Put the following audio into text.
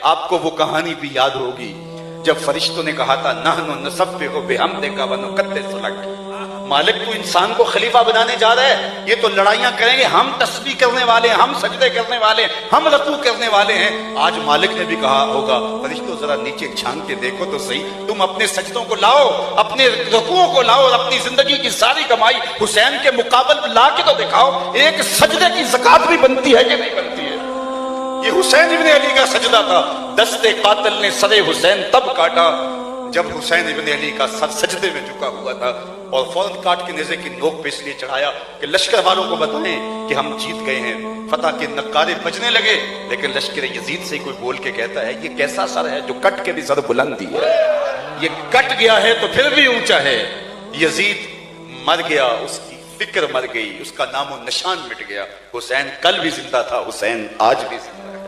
आपको वो कहानी भी याद होगी जब फरिश्तों ने कहा था नहनु नसब्बिहु बिहम्दिका व नुक़द्दिसु लक। मालिक तू इंसान को खलीफा बनाने जा रहा है, ये तो लड़ाइयां करेंगे, हम तस्बीह करने वाले हैं, हम सजदे करने वाले हैं, हम रकू करने वाले हैं। आज मालिक ने भी कहा होगा फरिश्तों जरा नीचे झांक के देखो तो सही, तुम अपने सजदों को लाओ, अपने रकूओं को लाओ, अपनी जिंदगी की सारी कमाई हुसैन के मुकाबले ला के तो दिखाओ। एक सजदे की ज़कात भी बनती है कि नहीं बनती है? ये हुसैन इब्ने अली का सजदा था। दस्ते कातिल ने सरे हुसैन तब काटा जब हुसैन इब्ने अली का सर सजदे में झुका हुआ था, और फौरन काट के नेज़े की नोक पे इसलिए चढ़ाया कि लश्कर वालों को बताएं कि हम जीत गए हैं। फतह के नक्कारे बजने लगे, लेकिन लश्कर यजीद से कोई बोल के कहता है ये कैसा सर है जो कट के भी सर बुलंदी है, ये कट गया है तो फिर भी ऊंचा है। यजीद मर गया, उसकी फिक्र मर गई, उसका नामो निशान मिट गया। हुसैन कल भी जिंदा था, हुसैन आज भी जिंदा है।